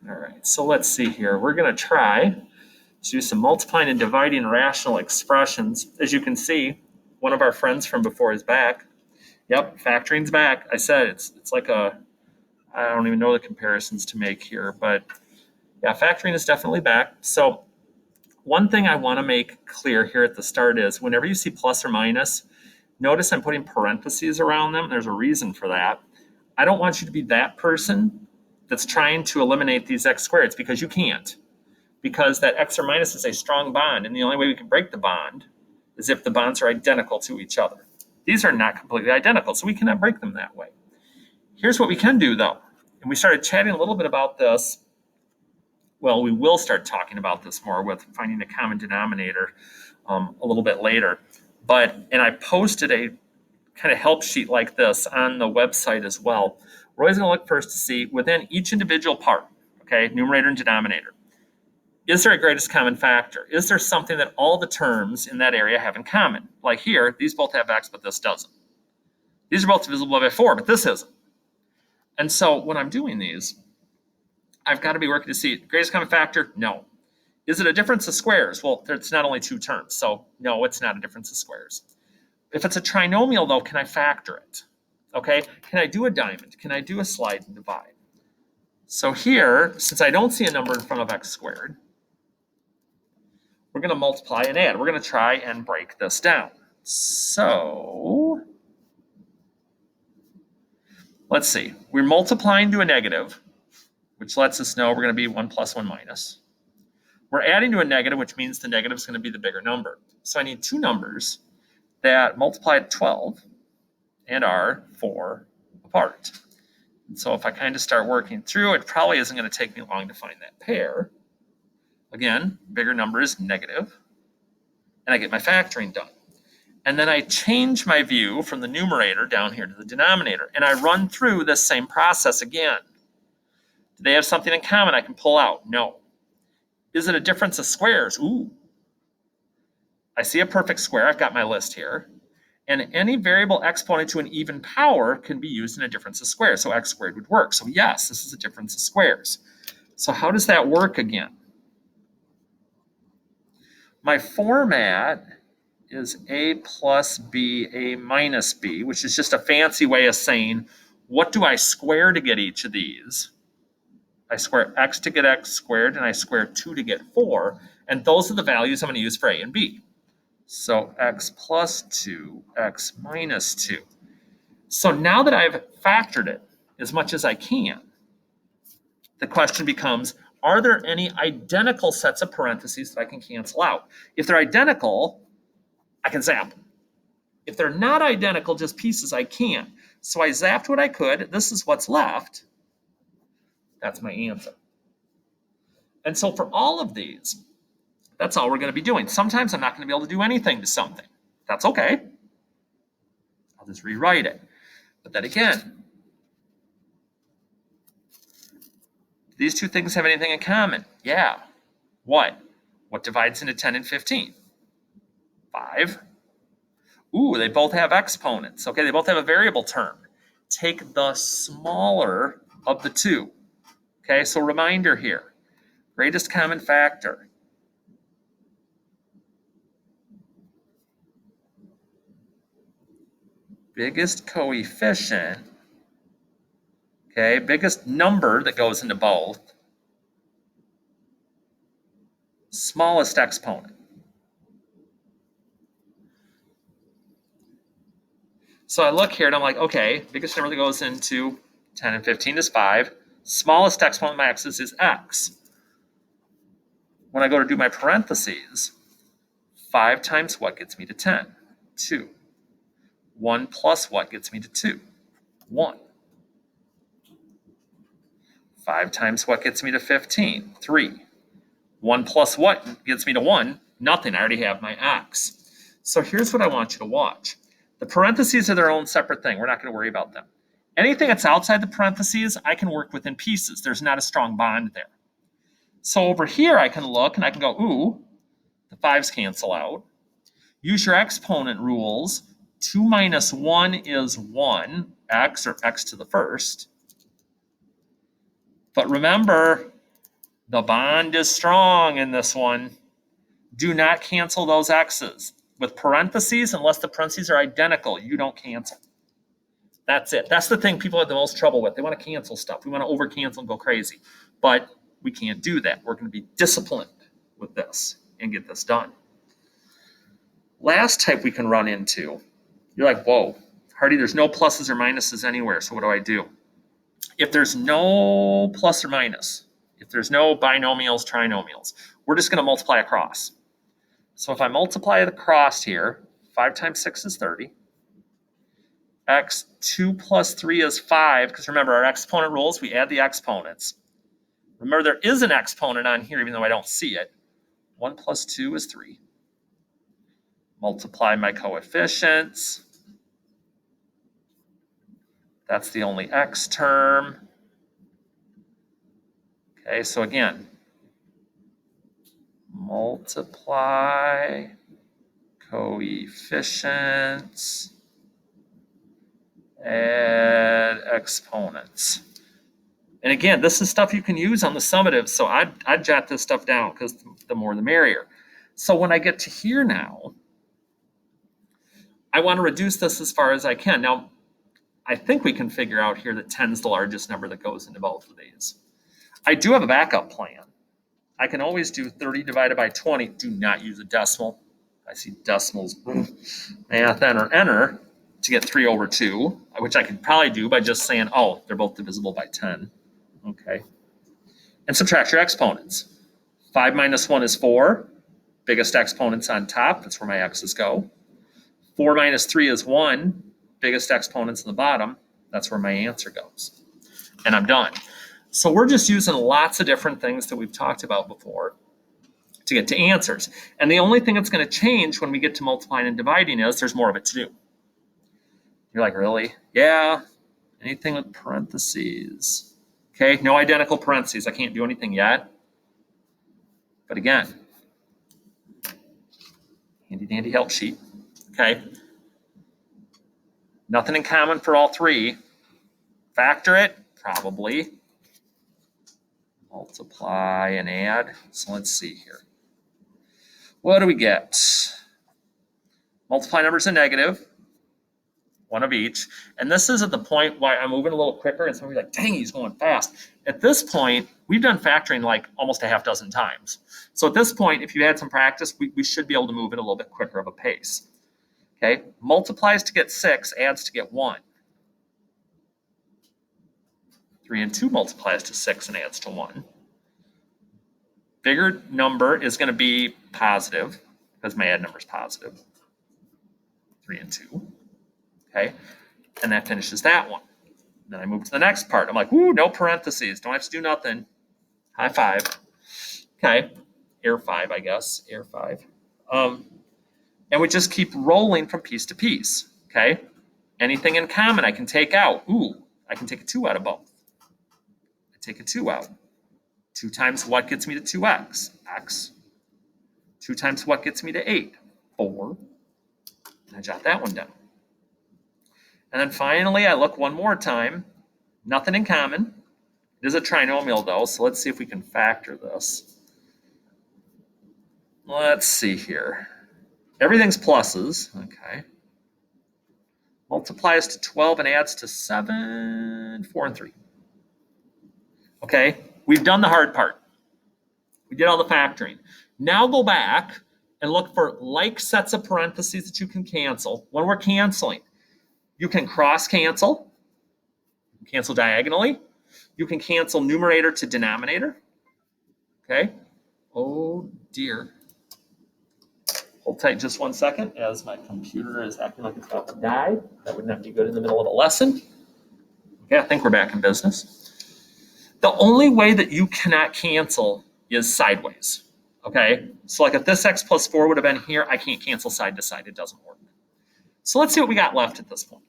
All right, so let's see here. We're going to try to do some multiplying and dividing rational expressions. As you can see, one of our friends from before is back. Yep, factoring's back. I said it's like a, I don't even know the comparisons to make here, but yeah, factoring is definitely back. So one thing I want to make clear here at the start is whenever you see plus or minus, notice I'm putting parentheses around them. There's a reason for that. I don't want you to be that person that's trying to eliminate these x squareds because you can't. Because that x or minus is a strong bond, and the only way we can break the bond is if the bonds are identical to each other. These are not completely identical, so we cannot break them that way. Here's what we can do, though. And we started chatting a little bit about this. Well, we will start talking about this more with finding a common denominator a little bit later. And I posted a kind of help sheet like this on the website as well. We're always going to look first to see within each individual part, okay, numerator and denominator, is there a greatest common factor? Is there something that all the terms in that area have in common? Like here, these both have x, but this doesn't. These are both divisible by 4, but this isn't. And so when I'm doing these, I've got to be working to see greatest common factor? No. Is it a difference of squares? Well, it's not only two terms, so no, it's not a difference of squares. If it's a trinomial, though, can I factor it? Okay, can I do a diamond? Can I do a slide and divide? So here, since I don't see a number in front of x squared, we're going to multiply and add. We're going to try and break this down. So let's see. We're multiplying to a negative, which lets us know we're going to be 1 plus 1 minus. We're adding to a negative, which means the negative is going to be the bigger number. So I need two numbers that multiply at 12 and are 4 apart. And so if I kind of start working through, it probably isn't going to take me long to find that pair. Again, bigger number is negative, and I get my factoring done. And then I change my view from the numerator down here to the denominator, and I run through this same process again. Do they have something in common I can pull out? No. Is it a difference of squares? Ooh. I see a perfect square. I've got my list here. And any variable exponent to an even power can be used in a difference of squares. So x squared would work. So yes, this is a difference of squares. So how does that work again? My format is a plus b, a minus b, which is just a fancy way of saying, what do I square to get each of these? I square x to get x squared, and I square 2 to get 4. And those are the values I'm going to use for a and b. So x plus 2, x minus 2. So now that I've factored it as much as I can, the question becomes, are there any identical sets of parentheses that I can cancel out? If they're identical, I can zap them. If they're not identical, just pieces, I can't. So I zapped what I could. This is what's left. That's my answer. And so for all of these, that's all we're going to be doing. Sometimes I'm not going to be able to do anything to something. That's okay. I'll just rewrite it. But then again, do these two things have anything in common? Yeah. What? What divides into 10 and 15? 5. Ooh, they both have exponents. Okay, they both have a variable term. Take the smaller of the two. Okay, so reminder here. Greatest common factor. Biggest coefficient. Okay, biggest number that goes into both. Smallest exponent. So I look here and I'm like, okay, biggest number that goes into 10 and 15 is 5. Smallest exponent of my x's is x. When I go to do my parentheses, 5 times what gets me to 10? 2. 1 plus what gets me to 2? 1. 5 times what gets me to 15? 3. 1 plus what gets me to 1? Nothing. I already have my x. So here's what I want you to watch. The parentheses are their own separate thing. We're not going to worry about them. Anything that's outside the parentheses, I can work with in pieces. There's not a strong bond there. So over here, I can look and I can go, ooh, the 5s cancel out. Use your exponent rules. 2 minus 1 is 1, x, or x to the first. But remember, The bond is strong in this one. Do not cancel those x's. With parentheses, unless the parentheses are identical, you don't cancel. That's it. That's the thing people have the most trouble with. They want to cancel stuff. We want to over-cancel and go crazy. But we can't do that. We're going to be disciplined with this and get this done. Last type we can run into, you're like, whoa, Hardy, there's no pluses or minuses anywhere, so what do I do? If there's no plus or minus, if there's no binomials, trinomials, we're just going to multiply across. So if I multiply the cross here, 5 times 6 is 30. X, 2 plus 3 is 5, because remember our exponent rules, we add the exponents. Remember there is an exponent on here, even though I don't see it. 1 plus 2 is 3. Multiply my coefficients. That's the only x term. Okay, so again, multiply coefficients, add exponents. And again, this is stuff you can use on the summatives, so I'd jot this stuff down because the more the merrier. So when I get to here now, I want to reduce this as far as I can. Now, I think we can figure out here that 10 is the largest number that goes into both of these. I do have a backup plan. I can always do 30 divided by 20. Do not use a decimal. I see decimals. Math, enter to get 3 over 2, which I could probably do by just saying, oh, they're both divisible by 10. Okay. And subtract your exponents. 5 minus 1 is 4. Biggest exponent's on top. That's where my x's go. 4 minus 3 is 1. Biggest exponent's in the bottom. That's where my answer goes. And I'm done. So we're just using lots of different things that we've talked about before to get to answers. And the only thing that's going to change when we get to multiplying and dividing is there's more of it to do. You're like, really? Yeah. Anything with parentheses. Okay, no identical parentheses. I can't do anything yet. But again, handy dandy help sheet. Okay. Nothing in common for all three. Factor it? Probably. Multiply and add. So let's see here. What do we get? Multiply numbers in negative. One of each. And this is at the point why I'm moving a little quicker and somebody's like, dang, he's going fast. At this point, we've done factoring like almost a half dozen times. So at this point, if you had some practice, we should be able to move at a little bit quicker of a pace. Okay, multiplies to get 6, adds to get 1. 3 and 2 multiplies to 6 and adds to 1. Bigger number is going to be positive because my add number is positive. 3 and 2. Okay, and that finishes that one. Then I move to the next part. I'm like, whoo, no parentheses. Don't have to do nothing. High five. Okay, air 5, I guess. Air 5. And we just keep rolling from piece to piece. Okay, anything in common I can take out. Ooh, I can take a 2 out of both. I take a 2 out. 2 times what gets me to 2x? X. 2 times what gets me to 8? 4. And I jot that one down. And then finally, I look one more time. Nothing in common. It is a trinomial, though, so let's see if we can factor this. Let's see here. Everything's pluses. Okay. Multiplies to 12 and adds to 7, 4, and 3. Okay, we've done the hard part. We did all the factoring. Now go back and look for like sets of parentheses that you can cancel. When we're canceling, you can cross cancel, cancel diagonally. You can cancel numerator to denominator. Okay. Oh dear. Hold tight just 1 second as my computer is acting like it's about to die. That would not be good in the middle of a lesson. Okay, I think we're back in business. The only way that you cannot cancel is sideways. Okay, so like if this x plus 4 would have been here, I can't cancel side to side. It doesn't work. So let's see what we got left at this point.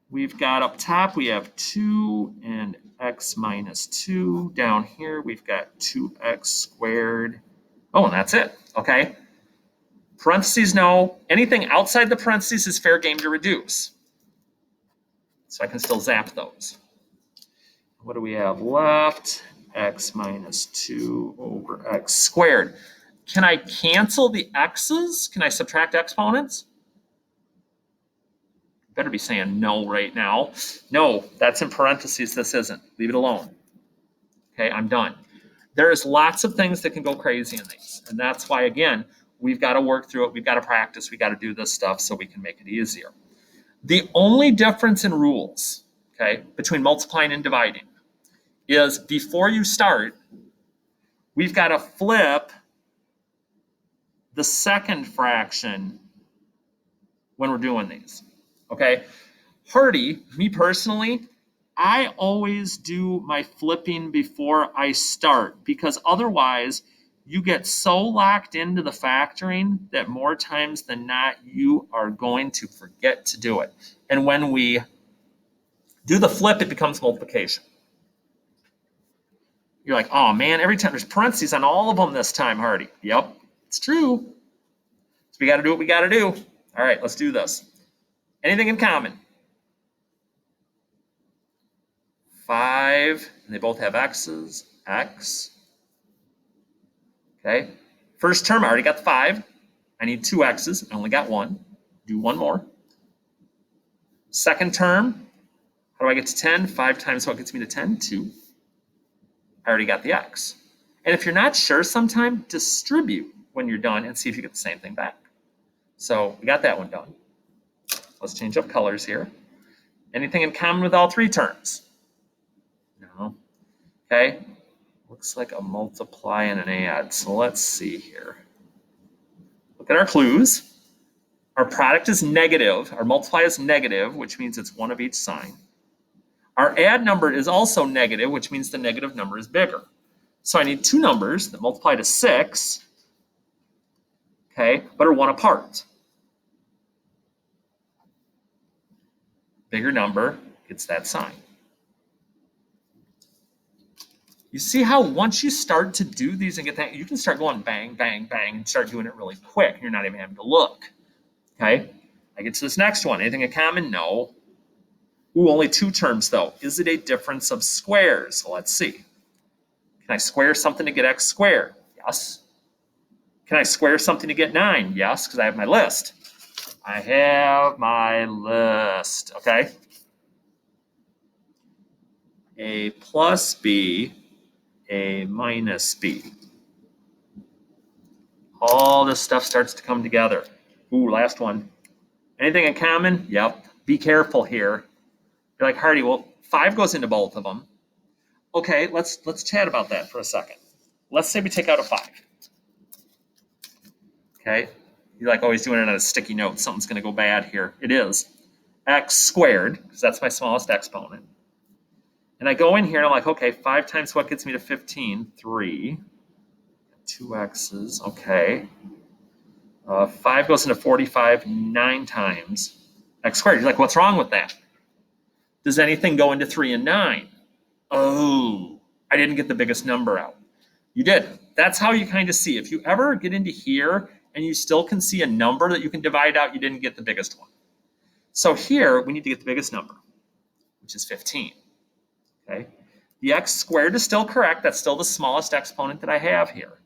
We've got up top, we have 2 and x minus 2. Down here, we've got 2x squared. Oh, and that's it. Okay. Parentheses, no. Anything outside the parentheses is fair game to reduce. So I can still zap those. What do we have left? x minus 2 over x squared. Can I cancel the x's? Can I subtract exponents? Better be saying no right now. No, that's in parentheses. This isn't. Leave it alone. Okay, I'm done. There's lots of things that can go crazy in these. And that's why, again, we've got to work through it. We've got to practice. We've got to do this stuff so we can make it easier. The only difference in rules, okay, between multiplying and dividing is before you start, we've got to flip the second fraction when we're doing these, okay? Hardy, me personally, I always do my flipping before I start because otherwise you get so locked into the factoring that more times than not you are going to forget to do it. And when we do the flip, it becomes multiplication. You're like, oh man, every time there's parentheses on all of them this time, Hardy. Yep, it's true. So we got to do what we got to do. All right, let's do this. Anything in common? 5, and they both have x's, x. Okay, first term, I already got the 5. I need 2 x's, I only got 1. Do one more. Second term, how do I get to 10? 5 times what gets me to 10? 2. I already got the x. And if you're not sure sometime, distribute when you're done and see if you get the same thing back. So we got that one done. Let's change up colors here. Anything in common with all 3 terms? No. Okay. Looks like a multiply and an add. So let's see here. Look at our clues. Our product is negative. Our multiply is negative, which means it's one of each sign. Our add number is also negative, which means the negative number is bigger. So I need 2 numbers that multiply to 6, okay, but are 1 apart. Bigger number gets that sign. You see how once you start to do these and get that, you can start going bang, bang, bang, and start doing it really quick. You're not even having to look. Okay, I get to this next one. Anything in common? No. Ooh, only 2 terms though. Is it a difference of squares? Well, let's see. Can I square something to get x squared? Yes. Can I square something to get 9? Yes, because I have my list. I have my list. Okay. A plus b, a minus b. All this stuff starts to come together. Ooh, last one. Anything in common? Yep. Be careful here. You're like, Hardy, well, 5 goes into both of them. Okay, let's chat about that for a second. Let's say we take out a 5. Okay, you're like always doing it on a sticky note. Something's going to go bad here. It is x squared, because that's my smallest exponent. And I go in here and I'm like, okay, 5 times what gets me to 15? 3. 2 x's, okay. 5 goes into 45 9 times x squared. You're like, what's wrong with that? Does anything go into 3 and 9? Oh, I didn't get the biggest number out. You did. That's how you kind of see. If you ever get into here and you still can see a number that you can divide out, you didn't get the biggest one. So here, we need to get the biggest number, which is 15. Okay. The x squared is still correct. That's still the smallest exponent that I have here.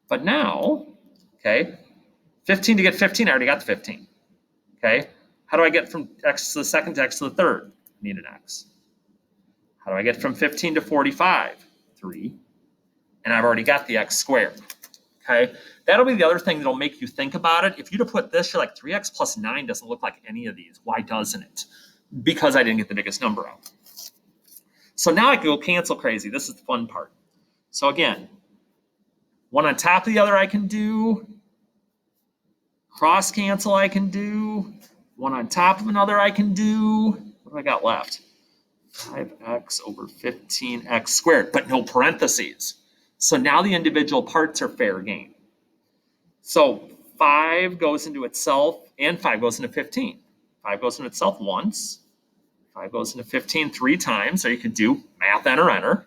But now, okay, 15 to get 15, I already got the 15. Okay. How do I get from x to the second to x to the third? I need an x. How do I get from 15 to 45? 3. And I've already got the x squared. Okay. That'll be the other thing that'll make you think about it. If you'd have put this, you're like 3x plus 9 doesn't look like any of these. Why doesn't it? Because I didn't get the biggest number out. So now I can go cancel crazy. This is the fun part. So again, one on top of the other I can do. Cross cancel I can do. One on top of another I can do. What do I got left? 5x over 15x squared, but no parentheses. So now the individual parts are fair game. So 5 goes into itself and 5 goes into 15. 5 goes into itself once. 5 goes into 15 3 times, or you can do math, enter,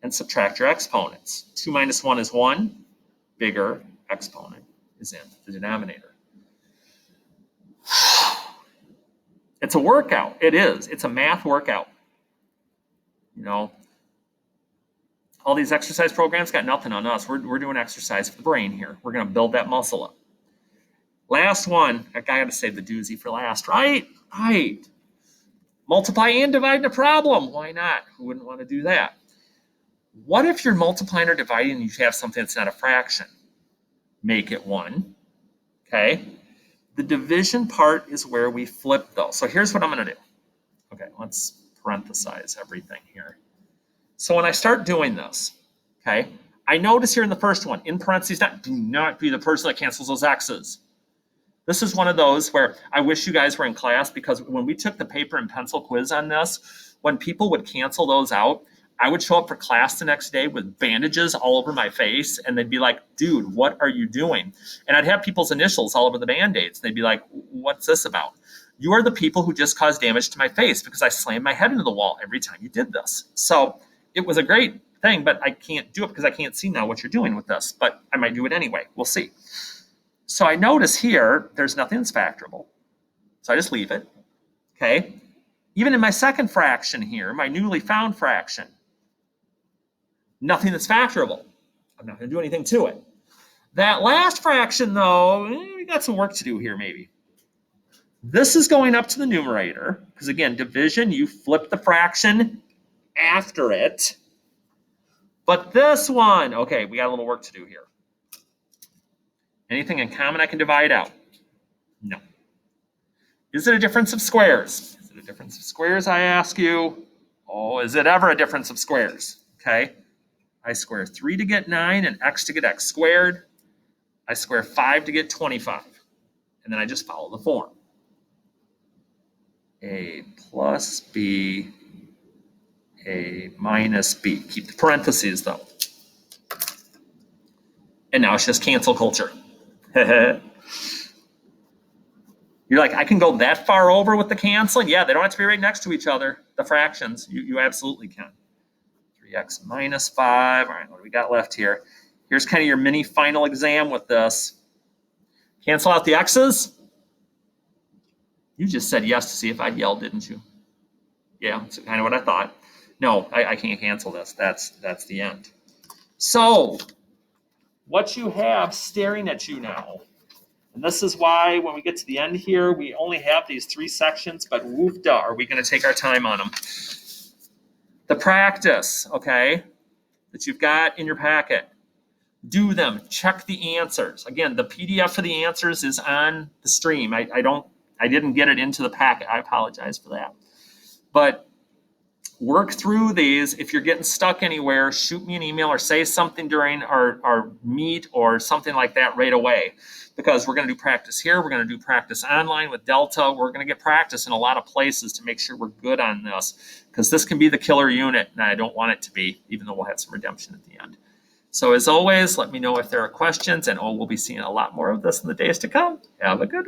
and subtract your exponents. 2 minus 1 is 1. Bigger exponent is in the denominator. It's a workout. It is. It's a math workout. You know, all these exercise programs got nothing on us. We're doing exercise for the brain here. We're going to build that muscle up. Last one. I got to save the doozy for last, right? Right. Multiply and divide a problem. Why not? Who wouldn't want to do that? What if you're multiplying or dividing and you have something that's not a fraction? Make it 1. Okay. The division part is where we flip though. So here's what I'm going to do. Okay, let's parenthesize everything here. So when I start doing this, okay, I notice here in the first one, in parentheses, do not be the person that cancels those x's. This is one of those where I wish you guys were in class, because when we took the paper and pencil quiz on this, when people would cancel those out, I would show up for class the next day with bandages all over my face, and they'd be like, dude, what are you doing? And I'd have people's initials all over the Band-Aids. They'd be like, what's this about? You are the people who just caused damage to my face because I slammed my head into the wall every time you did this. So it was a great thing, but I can't do it because I can't see now what you're doing with this, but I might do it anyway. We'll see. So I notice here, there's nothing that's factorable. So I just leave it, okay? Even in my second fraction here, my newly found fraction, nothing that's factorable. I'm not going to do anything to it. That last fraction, though, we got some work to do here maybe. This is going up to the numerator, because again, division, you flip the fraction after it. But this one, okay, we got a little work to do here. Anything in common I can divide out? No. Is it a difference of squares? Is it a difference of squares, I ask you? Oh, is it ever a difference of squares? Okay. I square 3 to get 9 and x to get x squared. I square 5 to get 25. And then I just follow the form. A plus b, a minus b. Keep the parentheses though. And now it's just cancel culture. You're like, I can go that far over with the canceling? Yeah, they don't have to be right next to each other. The fractions, you absolutely can. 3x minus 5. All right, what do we got left here? Here's kind of your mini final exam with this. Cancel out the x's. You just said yes to see if I'd yell, didn't you? Yeah, that's kind of what I thought. No, I can't cancel this. That's the end. So what you have staring at you now, and this is why when we get to the end here, we only have these 3 sections, but whoop-da, are we going to take our time on them? The practice, okay, that you've got in your packet. Do them. Check the answers. Again, the PDF for the answers is on the stream. I didn't get it into the packet. I apologize for that. But work through these. If you're getting stuck anywhere, shoot me an email or say something during our meet or something like that right away. Because we're going to do practice here. We're going to do practice online with Delta. We're going to get practice in a lot of places to make sure we're good on this. Because this can be the killer unit, and I don't want it to be, even though we'll have some redemption at the end. So as always, let me know if there are questions, and we'll be seeing a lot more of this in the days to come. Have a good one.